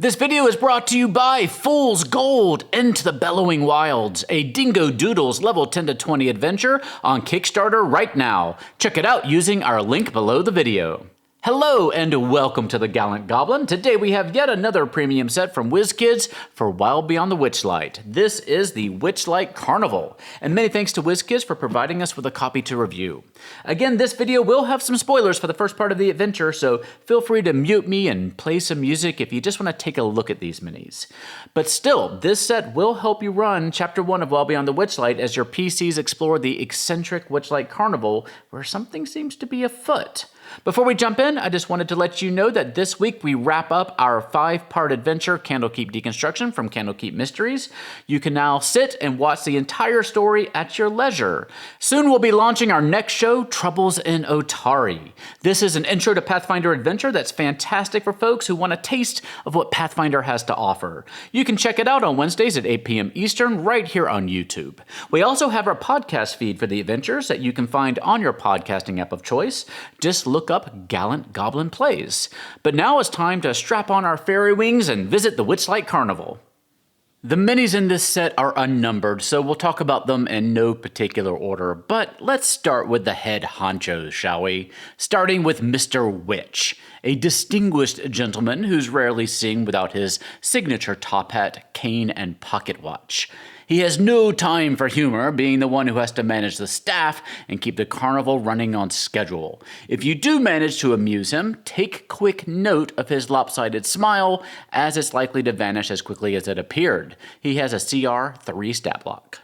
This video is brought to you by Fool's Gold Into the Bellowing Wilds, a Dingo Doodles level 10 to 20 adventure on Kickstarter right now. Check it out using our link below the video. Hello and welcome to the Gallant Goblin. Today we have yet another premium set from WizKids for Wild Beyond the Witchlight. This is the Witchlight Carnival, and many thanks to WizKids for providing us with a copy to review. Again, this video will have some spoilers for the first part of the adventure, so feel free to mute me and play some music if you just want to take a look at these minis. But still, this set will help you run Chapter 1 of Wild Beyond the Witchlight as your PCs explore the eccentric Witchlight Carnival where something seems to be afoot. Before we jump in, I just wanted to let you know that this week we wrap up our 5-part adventure, Candlekeep Deconstruction from Candlekeep Mysteries. You can now sit and watch the entire story at your leisure. Soon we'll be launching our next show, Troubles in Otari. This is an intro to Pathfinder adventure that's fantastic for folks who want a taste of what Pathfinder has to offer. You can check it out on Wednesdays at 8 p.m. Eastern right here on YouTube. We also have our podcast feed for the adventures that you can find on your podcasting app of choice. Just look up Gallant Goblin Plays. But now it's time to strap on our fairy wings and visit the Witchlight Carnival. The minis in this set are unnumbered, so we'll talk about them in no particular order, but let's start with the head honchos, shall we? Starting with Mr. Witch, a distinguished gentleman who's rarely seen without his signature top hat, cane, and pocket watch. He has no time for humor, being the one who has to manage the staff and keep the carnival running on schedule. If you do manage to amuse him, take quick note of his lopsided smile, as it's likely to vanish as quickly as it appeared. He has a CR 3 stat block.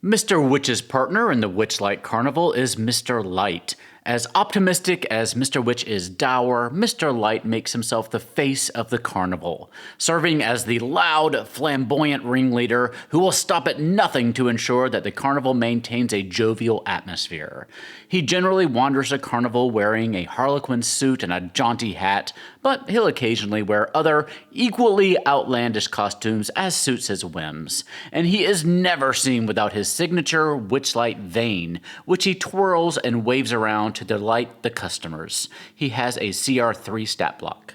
Mr. Witch's partner in the Witchlight Carnival is Mr. Light. As optimistic as Mr. Witch is dour, Mr. Light makes himself the face of the carnival, serving as the loud, flamboyant ringleader who will stop at nothing to ensure that the carnival maintains a jovial atmosphere. He generally wanders the carnival wearing a harlequin suit and a jaunty hat, but he'll occasionally wear other, equally outlandish costumes as suits his whims. And he is never seen without his signature Witchlight vane, which he twirls and waves around to delight the customers. He has a CR 3 stat block.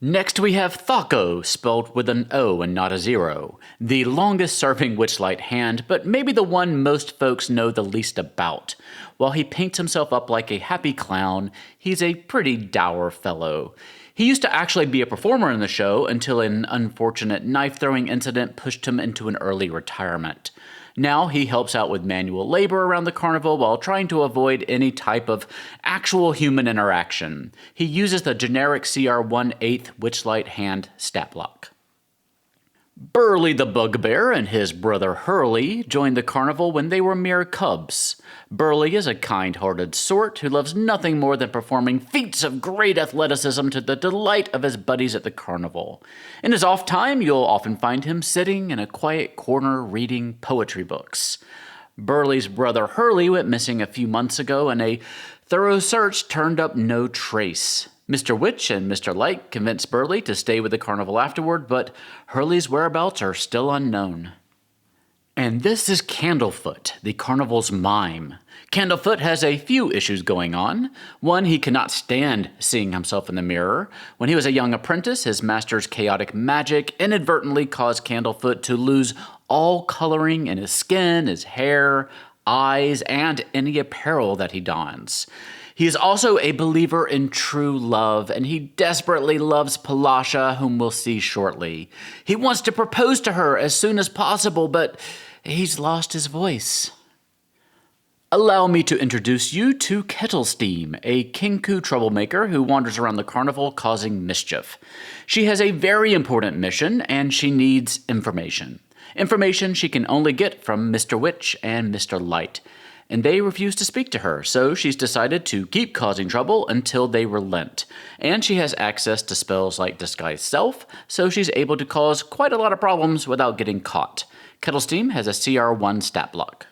Next we have Thako, spelled with an O and not a 0. The longest serving Witchlight hand, but maybe the one most folks know the least about. While he paints himself up like a happy clown, he's a pretty dour fellow. He used to actually be a performer in the show until an unfortunate knife-throwing incident pushed him into an early retirement. Now he helps out with manual labor around the carnival while trying to avoid any type of actual human interaction. He uses the generic CR 1/8 Witchlight hand stat block. Burley the Bugbear and his brother Hurley joined the carnival when they were mere cubs. Burley is a kind-hearted sort who loves nothing more than performing feats of great athleticism to the delight of his buddies at the carnival. In his off time, you'll often find him sitting in a quiet corner reading poetry books. Burley's brother Hurley went missing a few months ago, and a thorough search turned up no trace. Mr. Witch and Mr. Light convinced Burley to stay with the carnival afterward, but Hurley's whereabouts are still unknown. And this is Candlefoot, the carnival's mime. Candlefoot has a few issues going on. One, he cannot stand seeing himself in the mirror. When he was a young apprentice, his master's chaotic magic inadvertently caused Candlefoot to lose all coloring in his skin, his hair, eyes, and any apparel that he dons. He is also a believer in true love, and he desperately loves Palasha, whom we'll see shortly. He wants to propose to her as soon as possible, but he's lost his voice. Allow me to introduce you to Kettlesteam, a Kinku troublemaker who wanders around the carnival causing mischief. She has a very important mission, and she needs information. Information she can only get from Mr. Witch and Mr. Light. And they refuse to speak to her, so she's decided to keep causing trouble until they relent. And she has access to spells like Disguise Self, so she's able to cause quite a lot of problems without getting caught. Kettlesteam has a CR 1 stat block.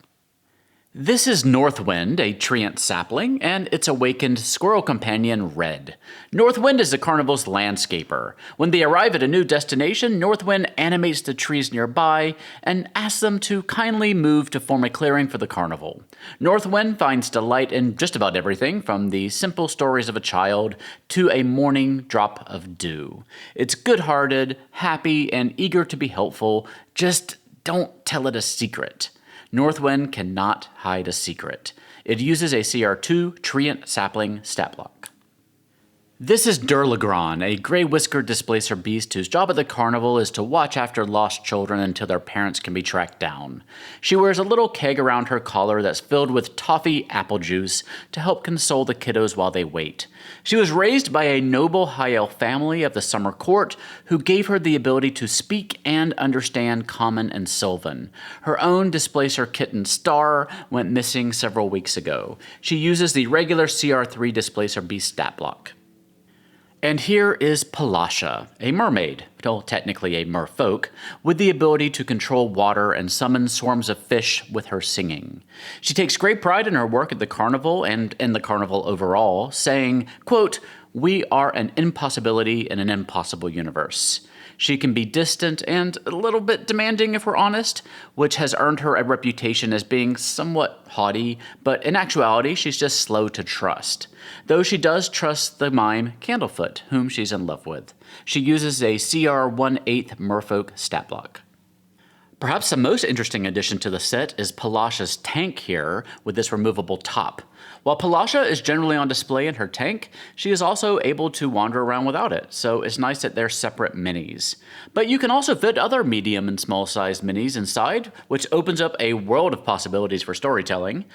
This is Northwind, a treant sapling, and its awakened squirrel companion, Red. Northwind is the carnival's landscaper. When they arrive at a new destination, Northwind animates the trees nearby and asks them to kindly move to form a clearing for the carnival. Northwind finds delight in just about everything, from the simple stories of a child to a morning drop of dew. It's good-hearted, happy, and eager to be helpful. Just don't tell it a secret. Northwind cannot hide a secret. It uses a CR2 treant sapling stat block. This is Durlagron, a gray-whiskered displacer beast whose job at the carnival is to watch after lost children until their parents can be tracked down. She wears a little keg around her collar that's filled with toffee apple juice to help console the kiddos while they wait. She was raised by a noble high elf family of the Summer Court who gave her the ability to speak and understand Common and Sylvan. Her own displacer kitten Star went missing several weeks ago. She uses the regular CR3 displacer beast stat block. And here is Palasha, a mermaid, well, technically a merfolk, with the ability to control water and summon swarms of fish with her singing. She takes great pride in her work at the carnival and in the carnival overall, saying, quote, "We are an impossibility in an impossible universe." She can be distant and a little bit demanding if we're honest, which has earned her a reputation as being somewhat haughty, but in actuality, she's just slow to trust. Though she does trust the mime Candlefoot, whom she's in love with. She uses a CR1/8 merfolk stat block. Perhaps the most interesting addition to the set is Palasha's tank here with this removable top. While Palasha is generally on display in her tank, she is also able to wander around without it, so it's nice that they're separate minis. But you can also fit other medium and small sized minis inside, which opens up a world of possibilities for storytelling.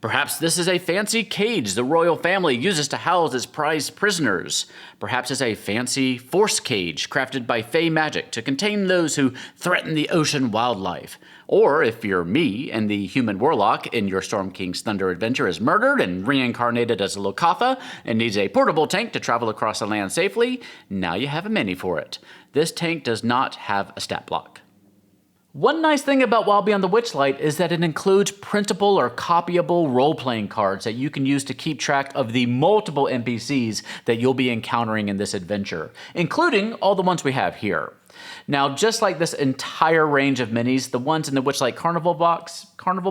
Perhaps this is a fancy cage the royal family uses to house its prized prisoners. Perhaps it's a fancy force cage crafted by Fey magic to contain those who threaten the ocean wildlife. Or if you're me and the human warlock in your Storm King's Thunder adventure is murdered and reincarnated as a Lokafa and needs a portable tank to travel across the land safely, now you have a mini for it. This tank does not have a stat block. One nice thing about Wild Beyond the Witchlight is that it includes printable or copyable role-playing cards that you can use to keep track of the multiple NPCs that you'll be encountering in this adventure, including all the ones we have here. Now, just like this entire range of minis, the ones in the Witchlight Carnival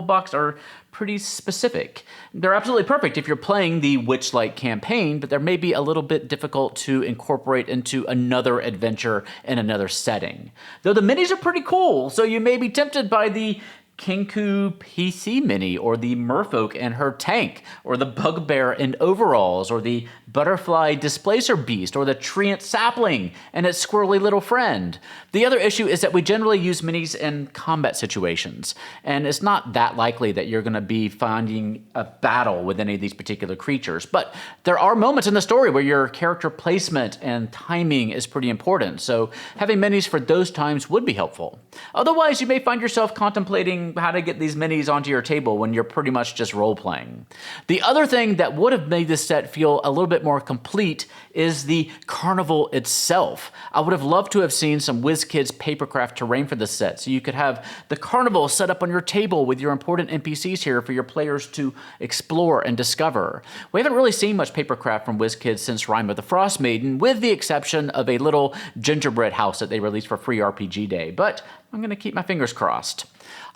box are pretty specific. They're absolutely perfect if you're playing the Witchlight campaign, but they may be a little bit difficult to incorporate into another adventure in another setting. Though the minis are pretty cool, so you may be tempted by the Kenku PC Mini, or the Merfolk and her tank, or the Bugbear in overalls, or the Butterfly Displacer Beast, or the Treant Sapling and its squirrely little friend. The other issue is that we generally use minis in combat situations, and it's not that likely that you're going to be finding a battle with any of these particular creatures, but there are moments in the story where your character placement and timing is pretty important, so having minis for those times would be helpful. Otherwise, you may find yourself contemplating how to get these minis onto your table when you're pretty much just role-playing. The other thing that would have made this set feel a little bit more complete is the carnival itself. I would have loved to have seen some WizKids papercraft terrain for this set, so you could have the carnival set up on your table with your important NPCs here for your players to explore and discover. We haven't really seen much papercraft from WizKids since Rime of the Frost Maiden, with the exception of a little gingerbread house that they released for free RPG Day, but I'm going to keep my fingers crossed.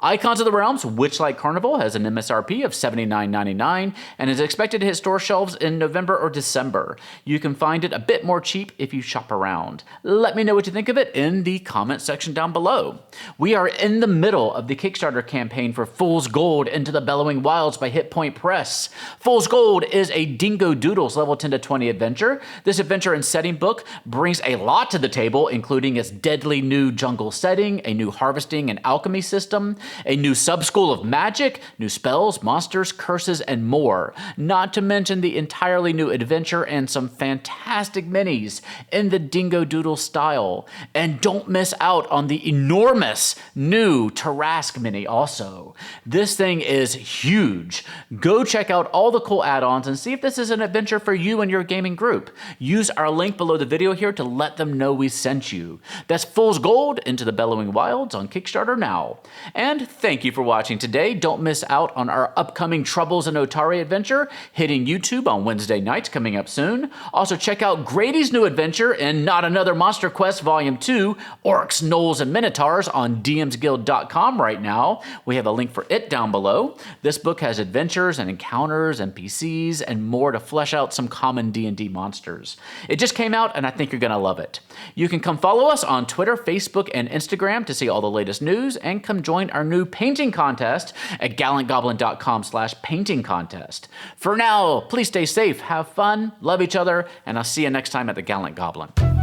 Icons of the Realms Witchlight Carnival has an MSRP of $79.99 and is expected to hit store shelves in November or December. You can find it a bit more cheap if you shop around. Let me know what you think of it in the comment section down below. We are in the middle of the Kickstarter campaign for Fool's Gold Into the Bellowing Wilds by Hit Point Press. Fool's Gold is a Dingo Doodles level 10 to 20 adventure. This adventure and setting book brings a lot to the table, including its deadly new jungle setting, a new harvesting and alchemy system, a new sub-school of magic, new spells, monsters, curses, and more. Not to mention the entirely new adventure and some fantastic minis in the Dingo Doodle style. And don't miss out on the enormous new Tarrasque mini also. This thing is huge. Go check out all the cool add-ons and see if this is an adventure for you and your gaming group. Use our link below the video here to let them know we sent you. That's Fool's Gold Into the Bellowing Wilds Wilds on Kickstarter now. And thank you for watching today. Don't miss out on our upcoming Troubles in Otari adventure hitting YouTube on Wednesday nights coming up soon. Also check out Grady's new adventure in Not Another Monster Quest Volume 2, Orcs, Gnolls, and Minotaurs on dmsguild.com right now. We have a link for it down below. This book has adventures and encounters, NPCs, and more to flesh out some common D&D monsters. It just came out and I think you're going to love it. You can come follow us on Twitter, Facebook, and Instagram to see all the latest news, and come join our new painting contest at gallantgoblin.com/painting contest. For now, please stay safe, have fun, love each other, and I'll see you next time at the Gallant Goblin.